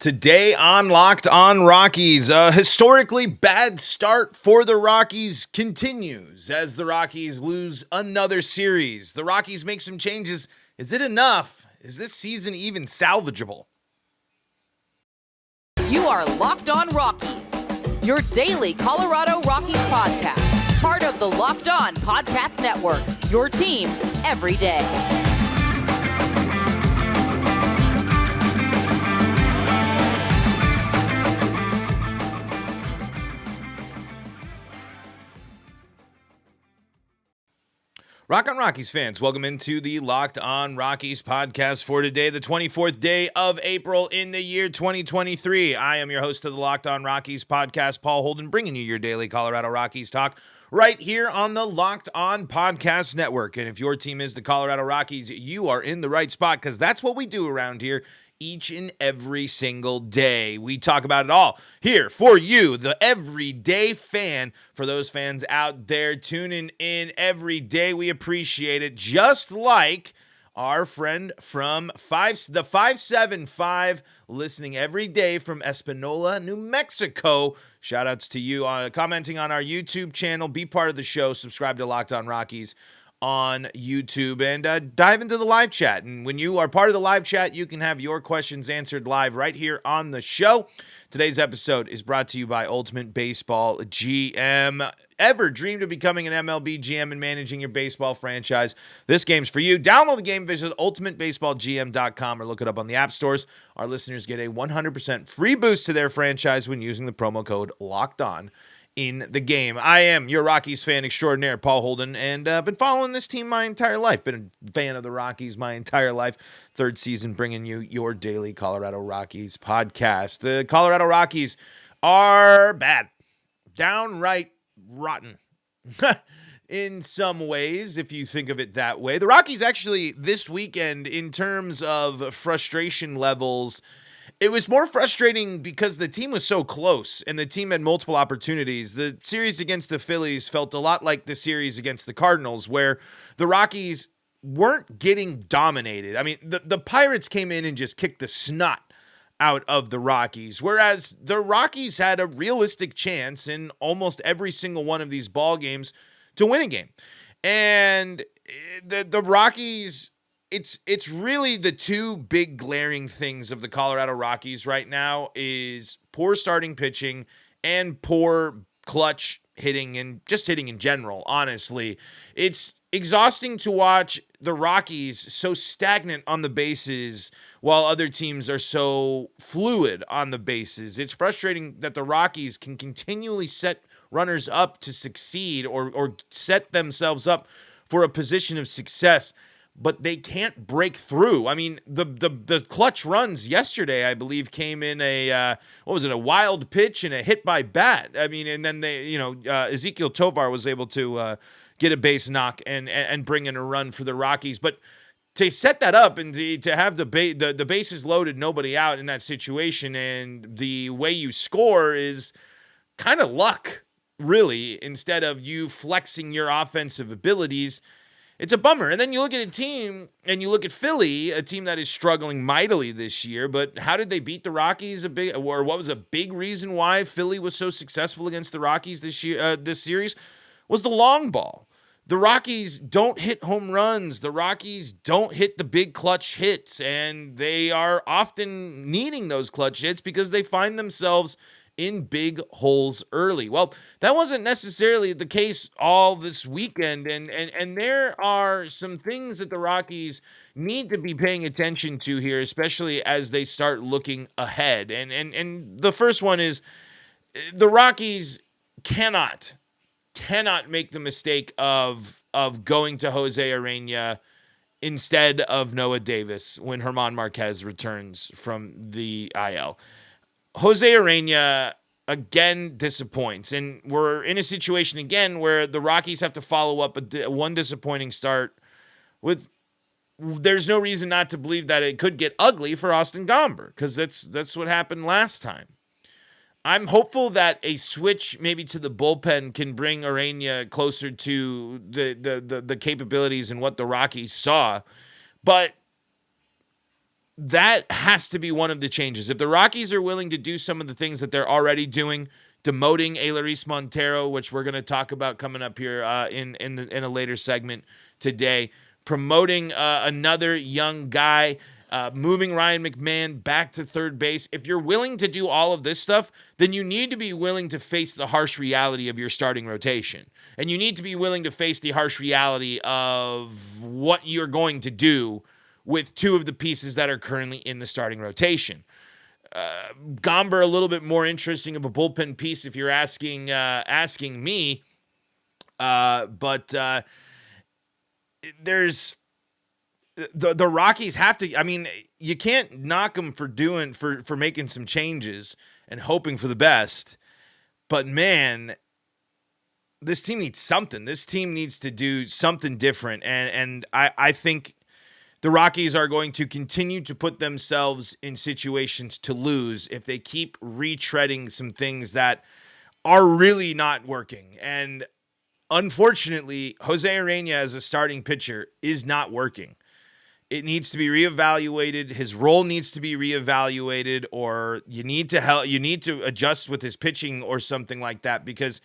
Today on Locked On Rockies, a historically bad start for the Rockies continues as the Rockies lose another series. The Rockies make some changes. Is it enough? Is this season even salvageable? You are Locked On Rockies, your daily Colorado Rockies podcast, part of the Locked On Podcast Network, your team every day. Rock on Rockies fans, welcome into the Locked On Rockies podcast for today, the 24th day of April in the year 2023. I am your host of the Locked On Rockies podcast, Paul Holden, bringing you your daily Colorado Rockies talk right here on the Locked On Podcast Network. And if your team is the Colorado Rockies, you are in the right spot because that's what we do around here each and every single day. We talk about it all here for you, the everyday fan. For those fans out there tuning in every day, we appreciate it. Just like our friend from the 575 listening every day from Espanola, New Mexico. Shout outs to you on commenting on our YouTube channel. Be part of the show. Subscribe to Locked On Rockies on YouTube and dive into the live chat. And when you are part of the live chat, you can have your questions answered live right here on the show. Today's episode is brought to you by Ultimate Baseball GM. Ever dreamed of becoming an MLB GM and managing your baseball franchise? This game's for you. Download the game, visit ultimatebaseballgm.com or look it up on the app stores. Our listeners get a 100% free boost to their franchise when using the promo code LOCKEDON in the game. I am your Rockies fan extraordinaire, Paul Holden, and been following this team my entire life. Been a fan of the Rockies my entire life. Third season bringing you your daily Colorado Rockies podcast. The Colorado Rockies are bad. Downright rotten. In some ways, if you think of it that way. The Rockies actually this weekend, in terms of frustration levels, it was more frustrating because the team was so close and the team had multiple opportunities. The series against the Phillies felt a lot like the series against the Cardinals, where the Rockies weren't getting dominated. I mean, the Pirates came in and just kicked the snot out of the Rockies, whereas the Rockies had a realistic chance in almost every single one of these ball games to win a game. And the Rockies, it's really the two big glaring things of the Colorado Rockies right now is poor starting pitching and poor clutch hitting and just hitting in general. Honestly, it's exhausting to watch the Rockies so stagnant on the bases while other teams are so fluid on the bases. It's frustrating that the Rockies can continually set runners up to succeed or set themselves up for a position of success, but they can't break through. I mean, the clutch runs yesterday, I believe, came in a wild pitch and a hit by bat. I mean, and then Ezekiel Tovar was able to get a base knock and bring in a run for the Rockies. But to set that up and to have the bases loaded, nobody out in that situation, and the way you score is kind of luck, really, instead of you flexing your offensive abilities. It's a bummer. And then you look at a team, and you look at Philly, a team that is struggling mightily this year. But how did they beat the Rockies? What was a big reason why Philly was so successful against the Rockies this year? This series was the long ball. The Rockies don't hit home runs. The Rockies don't hit the big clutch hits, and they are often needing those clutch hits because they find themselves in big holes early. Well, that wasn't necessarily the case all this weekend, and there are some things that the Rockies need to be paying attention to here, especially as they start looking ahead. And the first one is the Rockies cannot make the mistake of going to Jose Urena instead of Noah Davis when German Marquez returns from the IL. Jose Urena again disappoints, and we're in a situation again where the Rockies have to follow up one disappointing start with. There's no reason not to believe that it could get ugly for Austin Gomber, because that's what happened last time. I'm hopeful that a switch maybe to the bullpen can bring Urena closer to the capabilities and what the Rockies saw, but that has to be one of the changes. If the Rockies are willing to do some of the things that they're already doing, demoting Eleris Montero, which we're going to talk about coming up here in a later segment today, promoting another young guy, moving Ryan McMahon back to third base. If you're willing to do all of this stuff, then you need to be willing to face the harsh reality of your starting rotation. And you need to be willing to face the harsh reality of what you're going to do with two of the pieces that are currently in the starting rotation. Gomber, a little bit more interesting of a bullpen piece if you're asking me. But there's the Rockies have to. I mean, you can't knock them for making some changes and hoping for the best. But man, this team needs something. This team needs to do something different. And I think the Rockies are going to continue to put themselves in situations to lose if they keep retreading some things that are really not working. And unfortunately, Jose Urena as a starting pitcher is not working. It needs to be reevaluated. His role needs to be reevaluated, or you need to adjust with his pitching or something like that, because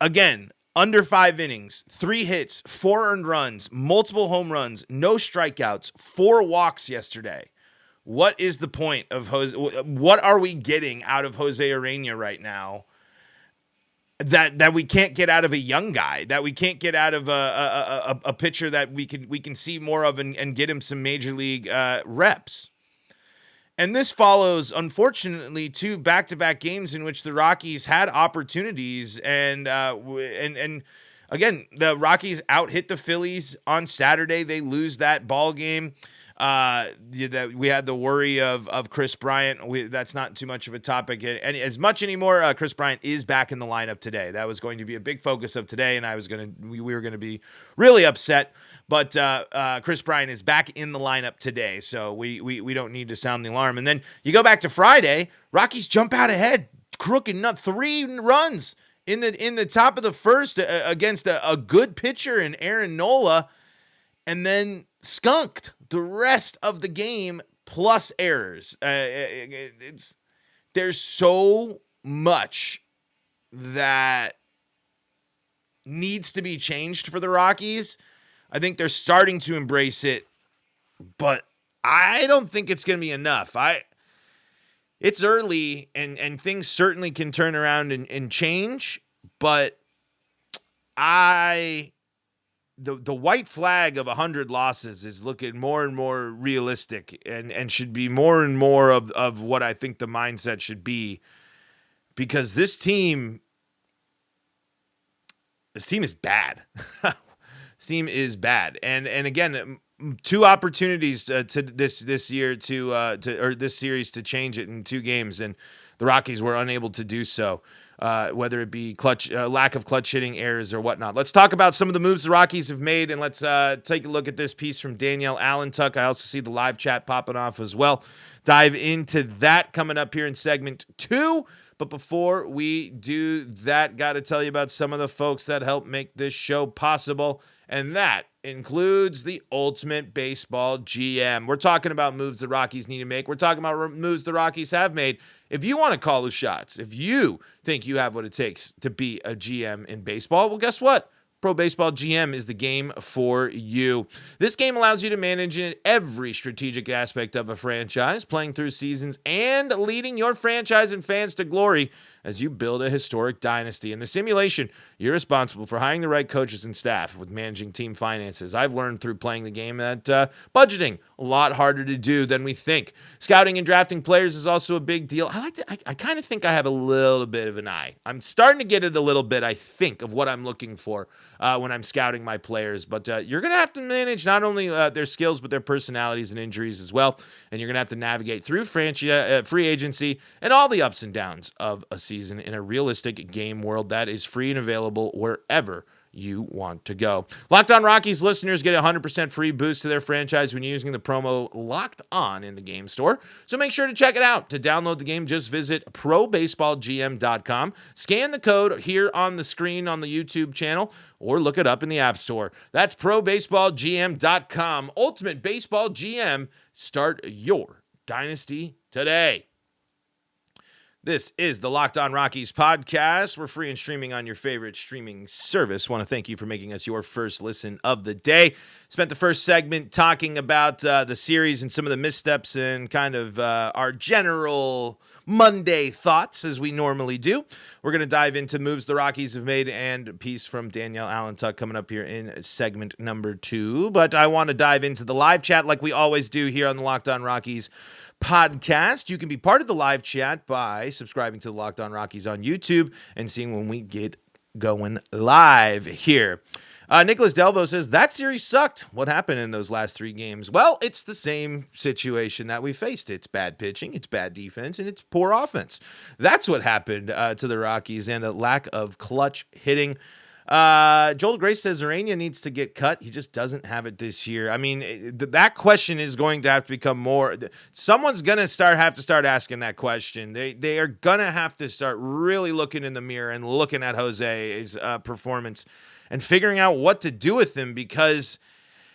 again, under 5 innings, 3 hits, 4 earned runs, multiple home runs, no strikeouts, 4 walks yesterday. What is the point of Jose? What are we getting out of Jose Urena right now that we can't get out of a young guy, that we can't get out of a pitcher that we can see more of and get him some major league reps? And this follows, unfortunately, 2 back-to-back games in which the Rockies had opportunities, and again, the Rockies out-hit the Phillies on Saturday. They lose that ball game. We had the worry of Chris Bryant. That's not too much of a topic as much anymore. Chris Bryant is back in the lineup today. That was going to be a big focus of today, and we were going to be really upset. But Chris Bryant is back in the lineup today, so we don't need to sound the alarm. And then you go back to Friday, Rockies jump out ahead, crooked nut, 3 runs in the top of the first against a good pitcher in Aaron Nola, and then skunked the rest of the game plus errors. There's so much that needs to be changed for the Rockies. I think they're starting to embrace it, but I don't think it's going to be enough. It's early, and things certainly can turn around and change, but the white flag of 100 losses is looking more and more realistic and should be more and more of what I think the mindset should be, because this team is bad. This team is bad. And again, 2 opportunities to this year or this series to change it in 2 games, and the Rockies were unable to do so. Whether it be lack of clutch hitting, errors, or whatnot. Let's talk about some of the moves the Rockies have made, and let's take a look at this piece from Danielle Allentuck. I also see the live chat popping off as well. Dive into that coming up here in segment 2. But before we do that, got to tell you about some of the folks that help make this show possible, and that includes the Ultimate Baseball GM. We're talking about moves the Rockies need to make. We're talking about moves the Rockies have made. If you want to call the shots, if you think you have what it takes to be a GM in baseball, well, guess what? Pro Baseball GM is the game for you. This game allows you to manage every strategic aspect of a franchise, playing through seasons and leading your franchise and fans to glory as you build a historic dynasty. In the simulation, you're responsible for hiring the right coaches and staff with managing team finances. I've learned through playing the game that budgeting a lot harder to do than we think. Scouting and drafting players is also a big deal. I kind of think I have a little bit of an eye. I'm starting to get it a little bit, I think, of what I'm looking for when I'm scouting my players. But you're going to have to manage not only their skills, but their personalities and injuries as well. And you're going to have to navigate through free agency and all the ups and downs of a season in a realistic game world that is free and available wherever you want to go. Locked On Rockies listeners get a 100% free boost to their franchise when using the promo Locked On in the game store. So make sure to check it out. To download the game, just visit probaseballgm.com. Scan the code here on the screen on the YouTube channel or look it up in the App Store. That's probaseballgm.com. Ultimate Baseball GM. Start your dynasty today. This is the Locked On Rockies podcast. We're free and streaming on your favorite streaming service. Want to thank you for making us your first listen of the day. Spent the first segment talking about the series and some of the missteps and kind of our general Monday thoughts as we normally do. We're going to dive into moves the Rockies have made and a piece from Danielle Allentuck coming up here in segment number 2. But I want to dive into the live chat like we always do here on the Locked On Rockies podcast. You can be part of the live chat by subscribing to the Locked On Rockies on YouTube and seeing when we get going live here. Nicholas Delvo says, that series sucked. What happened in those last 3 games? Well, it's the same situation that we faced. It's bad pitching, it's bad defense, and it's poor offense. That's what happened to the Rockies, and a lack of clutch hitting. Joel Grace says Urania needs to get cut. He just doesn't have it this year. I mean, that question is going to have to become more. Someone's going to have to start asking that question. They are going to have to start really looking in the mirror and looking at Jose's performance and figuring out what to do with him, because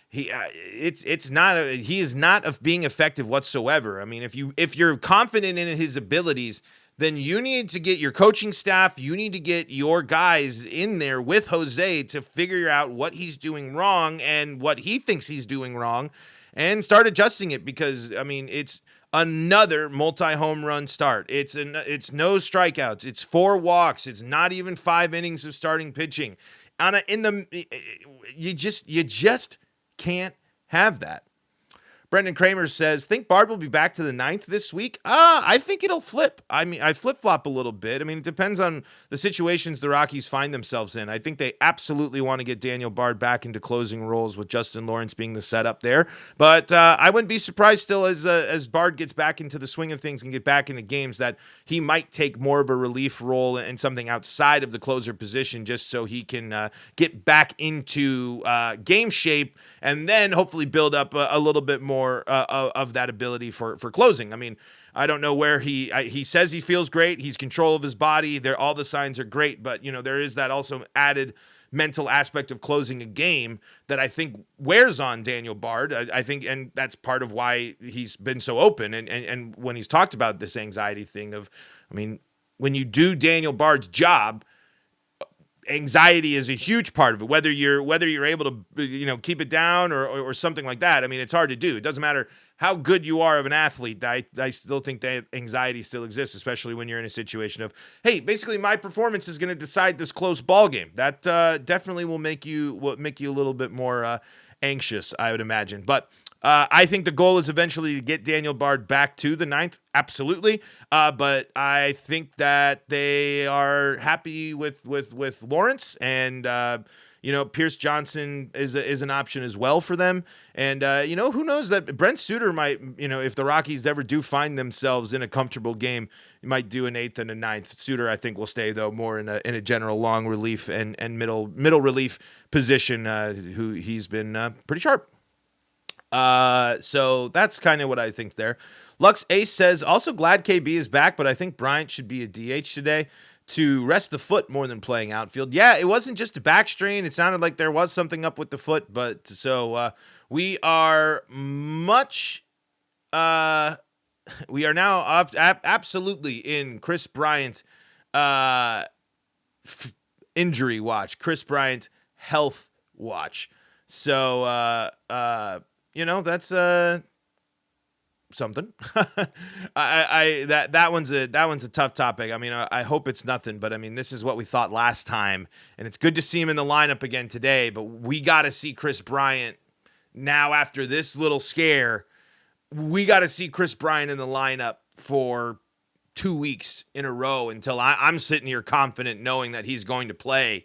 he is not of being effective whatsoever. I mean, if you're confident in his abilities, then you need to get your coaching staff, you need to get your guys in there with Jose to figure out what he's doing wrong and what he thinks he's doing wrong and start adjusting it, because, I mean, it's another multi-home run start. It's no strikeouts. It's 4 walks. It's not even 5 innings of starting pitching. You just can't have that. Brendan Kramer says, think Bard will be back to the 9th this week? I think it'll flip. I mean, I flip-flop a little bit. I mean, it depends on the situations the Rockies find themselves in. I think they absolutely want to get Daniel Bard back into closing roles with Justin Lawrence being the setup there. But I wouldn't be surprised still as Bard gets back into the swing of things and get back into games that he might take more of a relief role and something outside of the closer position just so he can get back into game shape and then hopefully build up a little bit more of that ability for closing. I mean, I don't know where he says he feels great. He's control of his body. All the signs are great, but there is that also added mental aspect of closing a game that I think wears on Daniel Bard. I think, and that's part of why he's been so open. And when he's talked about this anxiety thing of, I mean, when you do Daniel Bard's job, anxiety is a huge part of it, whether you're able to keep it down or something like that. I mean, it's hard to do. It doesn't matter how good you are of an athlete. I still think that anxiety still exists, especially when you're in a situation of, hey, basically my performance is going to decide this close ball game. That definitely will make you a little bit more anxious, I would imagine. But I think the goal is eventually to get Daniel Bard back to the 9th. Absolutely. But I think that they are happy with Lawrence, and Pierce Johnson is an option as well for them. And who knows, that Brent Suter might, if the Rockies ever do find themselves in a comfortable game, you might do an 8th and a 9th. Suter, I think, will stay though more in a general long relief and middle relief position. Who he's been pretty sharp. So that's kind of what I think there. Lux Ace says, also glad KB is back, but I think Bryant should be a DH today to rest the foot more than playing outfield. Yeah, it wasn't just a back strain. It sounded like there was something up with the foot, but so we are much, we are now absolutely in Chris Bryant injury watch, Chris Bryant health watch. So, that's something. That one's a tough topic. I mean, I hope it's nothing, but I mean, this is what we thought last time, and it's good to see him in the lineup again today. But we got to see Chris Bryant now after this little scare. We got to see Chris Bryant in the lineup for 2 weeks in a row until I'm sitting here confident knowing that he's going to play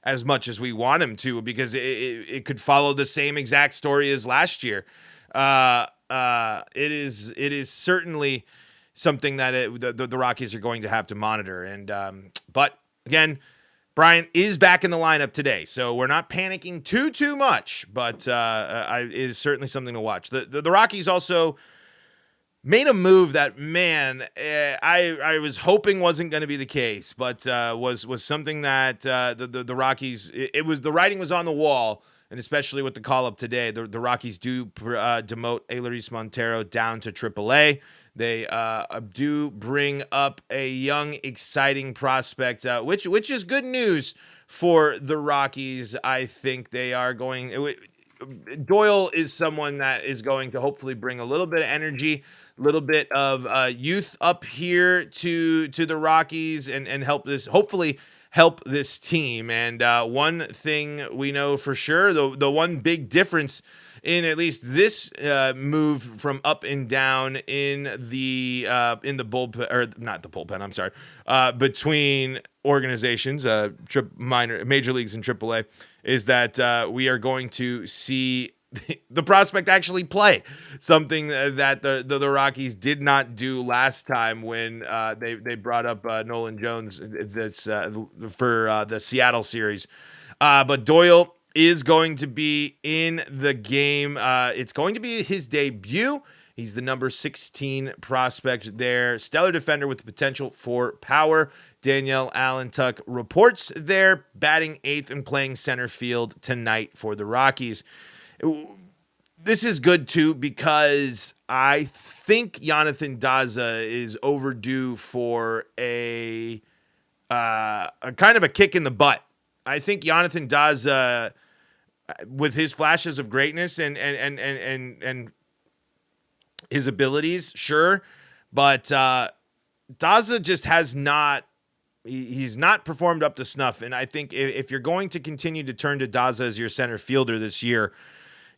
as much as we want him to, because it could follow the same exact story as last year. It is certainly something that the Rockies are going to have to monitor. And but again, Bryant is back in the lineup today, so we're not panicking too much, but it is certainly something to watch. The Rockies also made a move that, man, I was hoping wasn't going to be the case, but was something that the Rockies, it was, the writing was on the wall, and especially with the call-up today, the Rockies do demote Eleris Montero down to AAA. They do bring up a young, exciting prospect, which is good news for the Rockies. I think they are going. Doyle is someone that is going to hopefully bring a little bit of energy, a little bit of youth up here to the Rockies, and hopefully help this team. And one thing we know for sure, the one big difference in at least this move from up and down in the bullpen, or not the bullpen, I'm sorry, between organizations, major leagues and AAA, is that we are going to see the prospect actually play, something that the Rockies did not do last time when they brought up Nolan Jones for the Seattle series. But Doyle is going to be in the game. It's going to be his debut. He's the number 16 prospect there. Stellar defender with the potential for power. Danielle Allentuck reports there, batting 8th and playing center field tonight for the Rockies. This is good, too, because I think Jonathan Daza is overdue for a kind of a kick in the butt. I think Jonathan Daza, with his flashes of greatness and his abilities, sure, but Daza just has not. He's not performed up to snuff, and I think if you're going to continue to turn to Daza as your center fielder this year,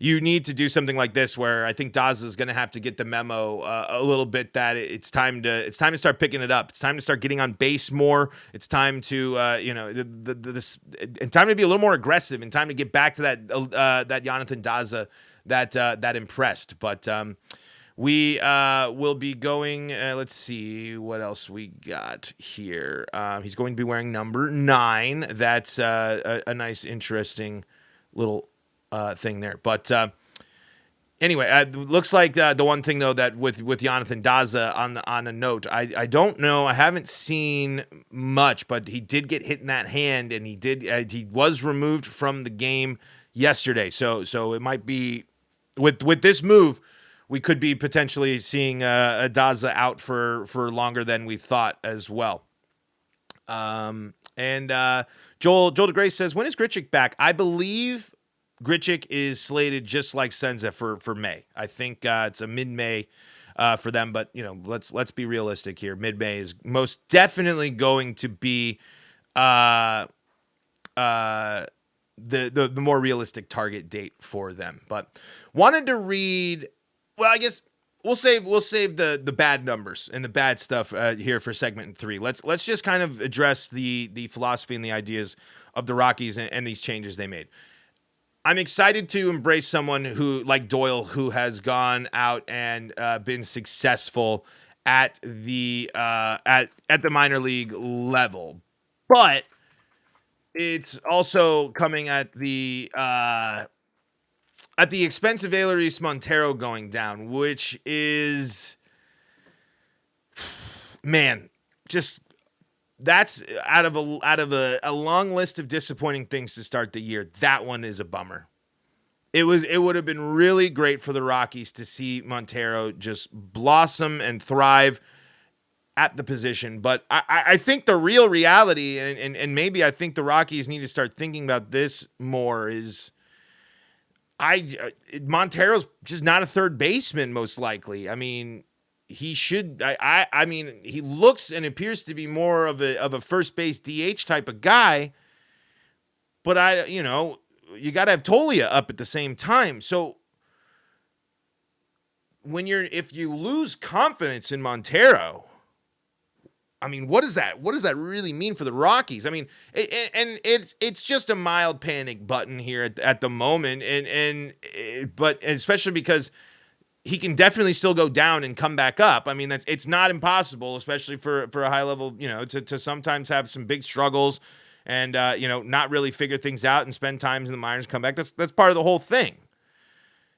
you need to do something like this, where I think Daza is going to have to get the memo a little bit that it's time to start picking it up. It's time to start getting on base more. It's time to and time to be a little more aggressive, and time to get back to that Jonathan Daza that impressed. But we will be going. Let's see what else we got here. He's going to be wearing number 9. That's a nice, interesting little thing there. But anyway, it looks like the one thing, though, that with Jonathan Daza on a note, I don't know. I haven't seen much, but he did get hit in that hand, and he was removed from the game yesterday. So it might be with this move, we could be potentially seeing a Daza out for longer than we thought as well. And Joel DeGrace says, when is Grichuk back? I believe Grichuk is slated just like Senza for May. I think it's a mid-May for them, but let's be realistic here. Mid-May is most definitely going to be the more realistic target date for them. But wanted to read. Well, I guess we'll save the bad numbers and the bad stuff here for segment 3. Let's just kind of address the philosophy and the ideas of the Rockies and these changes they made. I'm excited to embrace someone who, like Doyle, who has gone out and been successful at the minor league level, but it's also coming at the expense of Eleris Montero going down, which is, man, just. That's out of a long list of disappointing things to start the year. That one is a bummer. It would have been really great for the Rockies to see Montero just blossom and thrive at the position. But I think the real reality, and maybe I think the Rockies need to start thinking about this more, is Montero's just not a third baseman, most likely. I mean, he should. I mean, he looks and appears to be more of a first base DH type of guy. But you got to have Tolia up at the same time. So if you lose confidence in Montero, I mean, what does that really mean for the Rockies? I mean, it's just a mild panic button here at the moment, but especially because he can definitely still go down and come back up. I mean, it's not impossible, especially for a high level, to sometimes have some big struggles and not really figure things out and spend time in the minors, come back. That's part of the whole thing.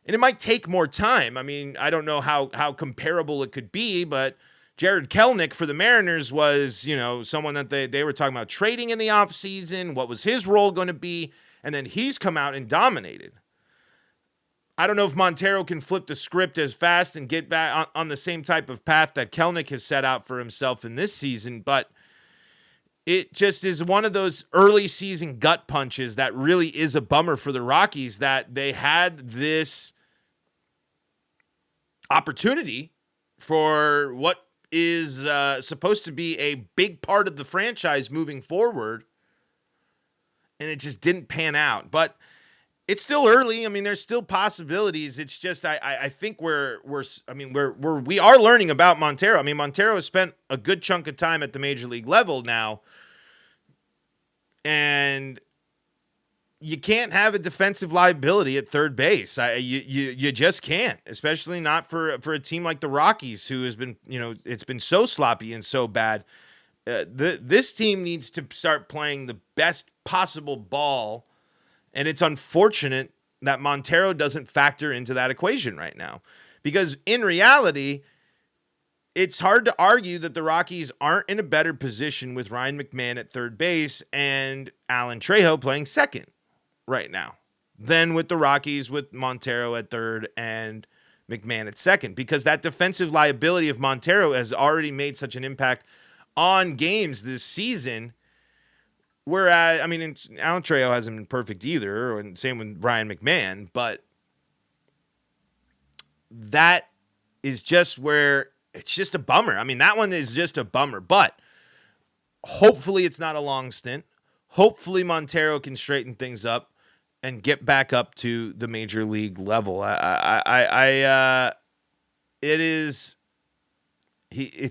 And it might take more time. I mean, I don't know how comparable it could be, but Jared Kelenic for the Mariners was, someone that they were talking about trading in the offseason. What was his role going to be? And then he's come out and dominated. I don't know if Montero can flip the script as fast and get back on the same type of path that Kelenic has set out for himself in this season, but it just is one of those early season gut punches that really is a bummer for the Rockies, that they had this opportunity for what is supposed to be a big part of the franchise moving forward, and it just didn't pan out. But it's still early. I mean, there's still possibilities. It's just I think we are learning about Montero. I mean, Montero has spent a good chunk of time at the major league level now, and you can't have a defensive liability at third base. You just can't, especially not for a team like the Rockies, who has been, it's been so sloppy and so bad. This team needs to start playing the best possible ball, and it's unfortunate that Montero doesn't factor into that equation right now, because in reality, it's hard to argue that the Rockies aren't in a better position with Ryan McMahon at third base and Alan Trejo playing second right now than with the Rockies with Montero at third and McMahon at second, because that defensive liability of Montero has already made such an impact on games this season. Whereas, I mean, Alan Trejo hasn't been perfect either, and same with Brian McMahon, but that is just where it's just a bummer. I mean, that one is just a bummer, but hopefully it's not a long stint. Hopefully Montero can straighten things up and get back up to the major league level. It's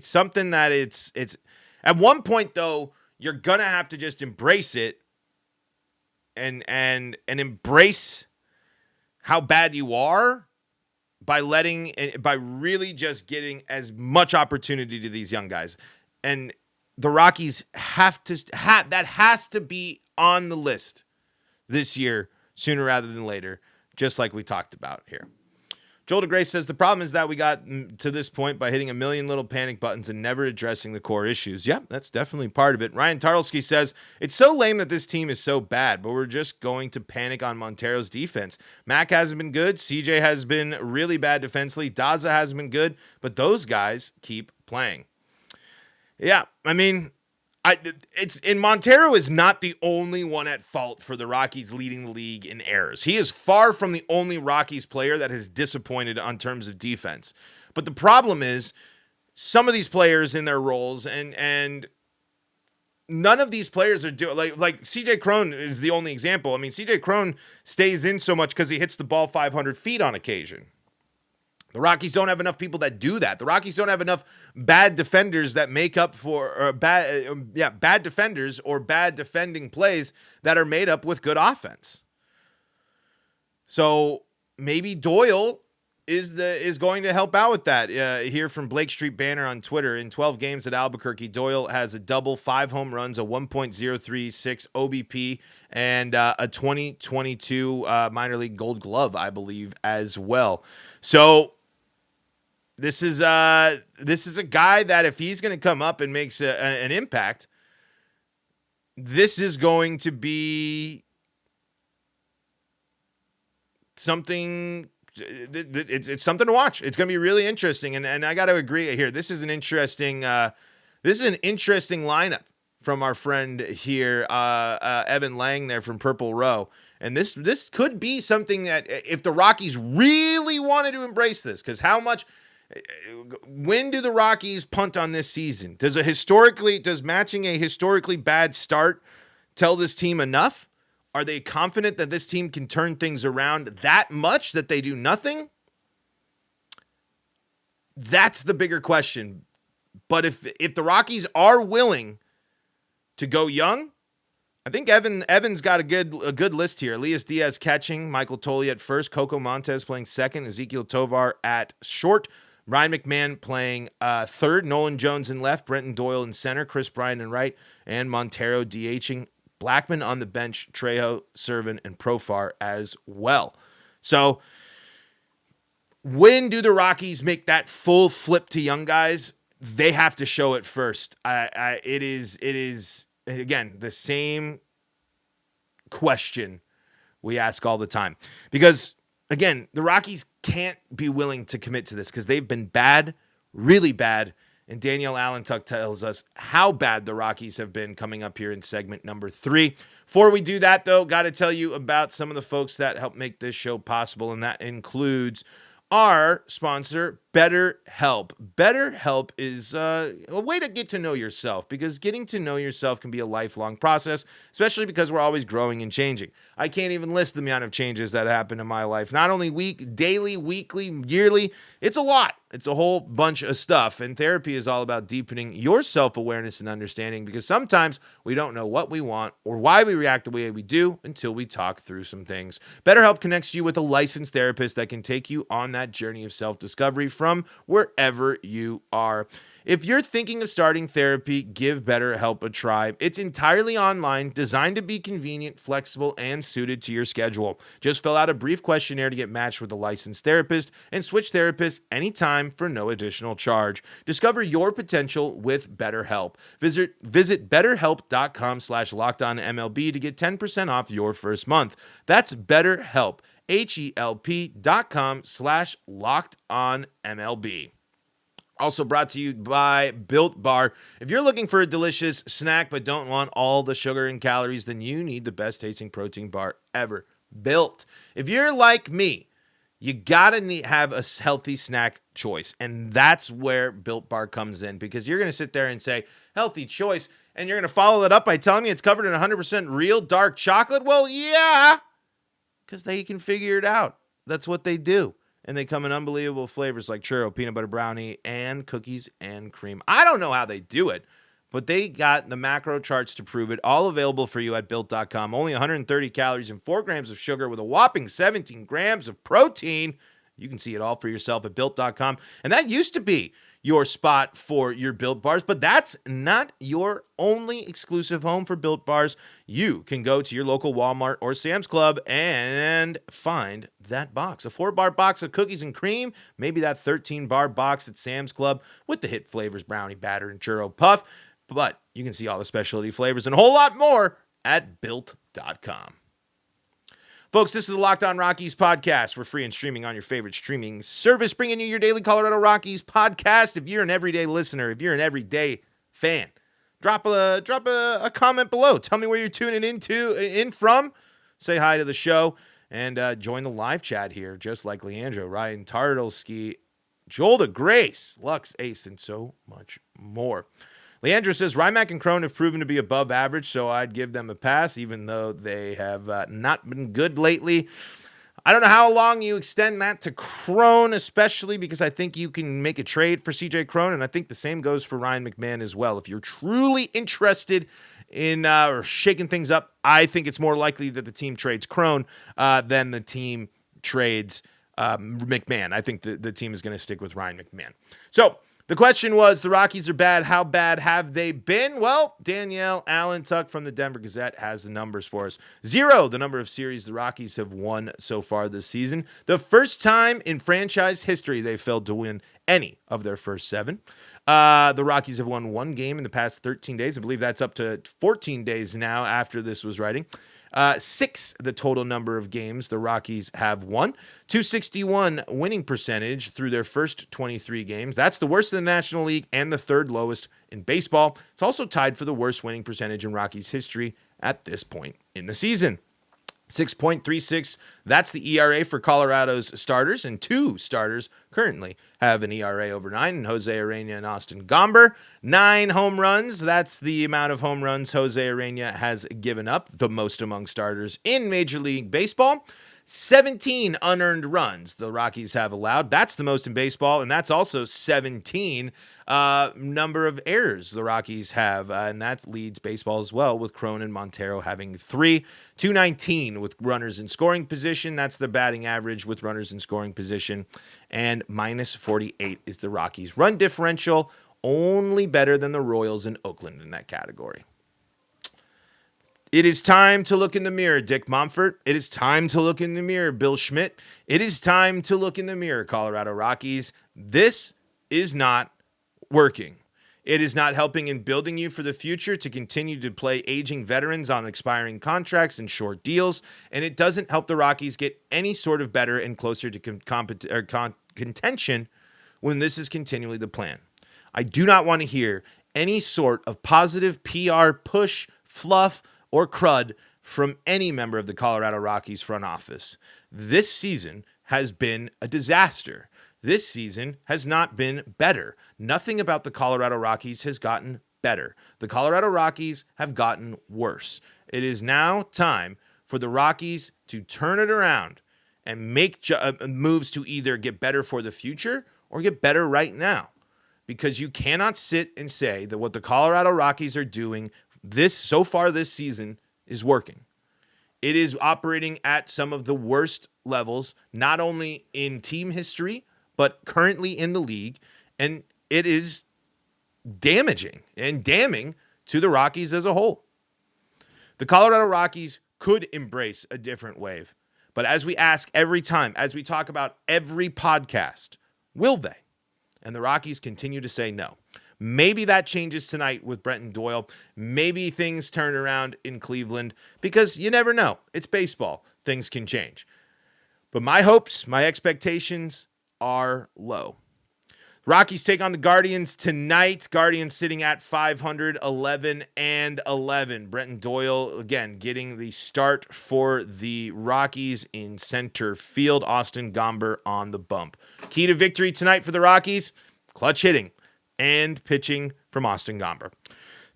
something that it's at one point though, you're going to have to just embrace it and embrace how bad you are by really just getting as much opportunity to these young guys. And the Rockies that has to be on the list this year, sooner rather than later, just like we talked about here. Joel DeGray says, the problem is that we got to this point by hitting a million little panic buttons and never addressing the core issues. Yeah, that's definitely part of it. Ryan Tarlsky says, it's so lame that this team is so bad, but we're just going to panic on Montero's defense. Mac hasn't been good. CJ has been really bad defensively. Daza hasn't been good, but those guys keep playing. Yeah, I mean, Montero is not the only one at fault for the Rockies leading the league in errors. He is far from the only Rockies player that has disappointed on terms of defense. But the problem is some of these players in their roles, and none of these players are doing like CJ Crone is the only example. I mean, CJ Crone stays in so much because he hits the ball 500 feet on occasion. The Rockies don't have enough people that do that. The Rockies don't have enough bad defenders that make up for bad defenders or bad defending plays that are made up with good offense. So maybe Doyle is going to help out with that. Here from Blake Street Banner on Twitter, in 12 games at Albuquerque, Doyle has a double, 5 home runs, a 1.036 OBP, and a 2022 minor league Gold Glove, I believe, as well. So this is a guy that if he's going to come up and makes an impact, this is going to be something. It's something to watch. It's going to be really interesting, and I got to agree here. This is an interesting lineup from our friend here, Evan Lang there from Purple Row. And this could be something that if the Rockies really wanted to embrace this, because when do the Rockies punt on this season? Does matching a historically bad start tell this team enough? Are they confident that this team can turn things around that much that they do nothing? That's the bigger question. But if the Rockies are willing to go young, I think Evan's got a good list here. Elias Diaz catching, Michael Toley at first, Coco Montes playing second, Ezequiel Tovar at short, Ryan McMahon playing third, Nolan Jones in left, Brenton Doyle in center, Chris Bryant in right, and Montero DHing. Blackman on the bench, Trejo, Servin, and Profar as well. So when do the Rockies make that full flip to young guys? They have to show it first. It is again the same question we ask all the time, because again, the Rockies can't be willing to commit to this because they've been bad, really bad. And Danielle Allentuck tells us how bad the Rockies have been coming up here in segment number 3. Before we do that, though, got to tell you about some of the folks that help make this show possible, and that includes our sponsor, BetterHelp. BetterHelp is a way to get to know yourself, because getting to know yourself can be a lifelong process, especially because we're always growing and changing. I can't even list the amount of changes that happen in my life. Not only daily, weekly, yearly. It's a lot. It's a whole bunch of stuff. And therapy is all about deepening your self-awareness and understanding, because sometimes we don't know what we want or why we react the way we do until we talk through some things. BetterHelp connects you with a licensed therapist that can take you on that journey of self-discovery from wherever you are. If you're thinking of starting therapy, give BetterHelp a try. It's entirely online, designed to be convenient, flexible, and suited to your schedule. Just fill out a brief questionnaire to get matched with a licensed therapist and switch therapists anytime for no additional charge. Discover your potential with BetterHelp. Visit BetterHelp.com/LockedOnMLB to get 10% off your first month. That's BetterHelp, HELP.com/LockedOnMLB. Also brought to you by Built Bar. If you're looking for a delicious snack but don't want all the sugar and calories, then you need the best tasting protein bar ever built. If you're like me, you gotta have a healthy snack choice, and that's where Built Bar comes in, because you're gonna sit there and say healthy choice, and you're gonna follow that up by telling me it's covered in 100% real dark chocolate. Well, yeah, because they can figure it out. That's what they do. And they come in unbelievable flavors like churro, peanut butter brownie, and cookies and cream. I don't know how they do it, but they got the macro charts to prove it. All available for you at Built.com. Only 130 calories and 4 grams of sugar with a whopping 17 grams of protein. You can see it all for yourself at Built.com. And that used to be your spot for your Built Bars, but that's not your only exclusive home for Built Bars. You can go to your local Walmart or Sam's Club and find that box. A 4-bar box of cookies and cream, maybe that 13-bar box at Sam's Club with the hit flavors brownie batter and churro puff. But you can see all the specialty flavors and a whole lot more at Built.com. Folks, this is the Locked On Rockies podcast. We're free and streaming on your favorite streaming service, bringing you your daily Colorado Rockies podcast. If you're an everyday listener, if you're an everyday fan, drop a comment below. Tell me where you're tuning in from. Say hi to the show and join the live chat here, just like Leandro, Ryan Tardelski, Joel DeGrace, Lux Ace, and so much more. Leandro says, Ryback and Crone have proven to be above average, so I'd give them a pass, even though they have not been good lately. I don't know how long you extend that to Crone, especially because I think you can make a trade for CJ Crone, and I think the same goes for Ryan McMahon as well. If you're truly interested in or shaking things up, I think it's more likely that the team trades Crone than the team trades McMahon. I think the team is going to stick with Ryan McMahon. So, the question was, the Rockies are bad. How bad have they been? Well, Danielle Allentuck from the Denver Gazette has the numbers for us. 0, the number of series the Rockies have won so far this season. The first time in franchise history they failed to win any of their first 7. The Rockies have won 1 game in the past 13 days. I believe that's up to 14 days now after this was writing. 6, the total number of games the Rockies have won. 261 winning percentage through their first 23 games. That's the worst in the National League and the 3rd lowest in baseball. It's also tied for the worst winning percentage in Rockies history at this point in the season. 6.36, that's the ERA for Colorado's starters, and 2 starters currently have an ERA over 9, and Jose Urena and Austin Gomber. 9 home runs, that's the amount of home runs Jose Urena has given up, the most among starters in Major League Baseball. 17 unearned runs the Rockies have allowed. That's the most in baseball, and that's also 17 number of errors the Rockies have, and that leads baseball as well, with Crone and Montero having 3. 219 with runners in scoring position. That's the batting average with runners in scoring position, and minus 48 is the Rockies' run differential, only better than the Royals in Oakland in that category. It is time to look in the mirror, Dick Monfort. It is time to look in the mirror, Bill Schmidt. It is time to look in the mirror, Colorado Rockies. This is not working. It is not helping in building you for the future to continue to play aging veterans on expiring contracts and short deals, and it doesn't help the Rockies get any sort of better and closer to contention when this is continually the plan. I do not want to hear any sort of positive PR push, fluff, or crud from any member of the Colorado Rockies front office. This season has been a disaster. This season has not been better. Nothing about the Colorado Rockies has gotten better. The Colorado Rockies have gotten worse. It is now time for the Rockies to turn it around and make moves to either get better for the future or get better right now. Because you cannot sit and say that what the Colorado Rockies are doing so far this season is working. It is operating at some of the worst levels, not only in team history, but currently in the league. And it is damaging and damning to the Rockies as a whole. The Colorado Rockies could embrace a different wave. But as we ask every time, as we talk about every podcast, will they? And the Rockies continue to say no. Maybe that changes tonight with Bryant and Doyle. Maybe things turn around in Cleveland because you never know. It's baseball. Things can change. But my hopes, my expectations are low. Rockies take on the Guardians tonight. Guardians sitting at 500, 11-11. Bryant and Doyle, again, getting the start for the Rockies in center field. Austin Gomber on the bump. Key to victory tonight for the Rockies, clutch hitting and pitching from Austin Gomber.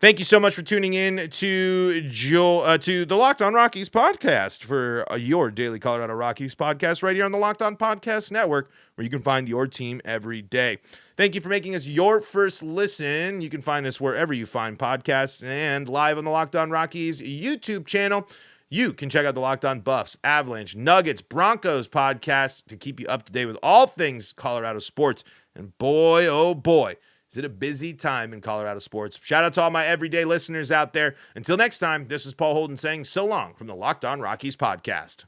Thank you so much for tuning in to the Locked On Rockies podcast for your daily Colorado Rockies podcast right here on the Locked On Podcast Network, where you can find your team every day. Thank you for making us your first listen. You can find us wherever you find podcasts and live on the Locked On Rockies YouTube channel. You can check out the Locked On Buffs, Avalanche, Nuggets, Broncos podcast to keep you up to date with all things Colorado sports. And boy, oh boy, is it a busy time in Colorado sports. Shout out to all my everyday listeners out there. Until next time, this is Paul Holden saying so long from the Locked On Rockies podcast.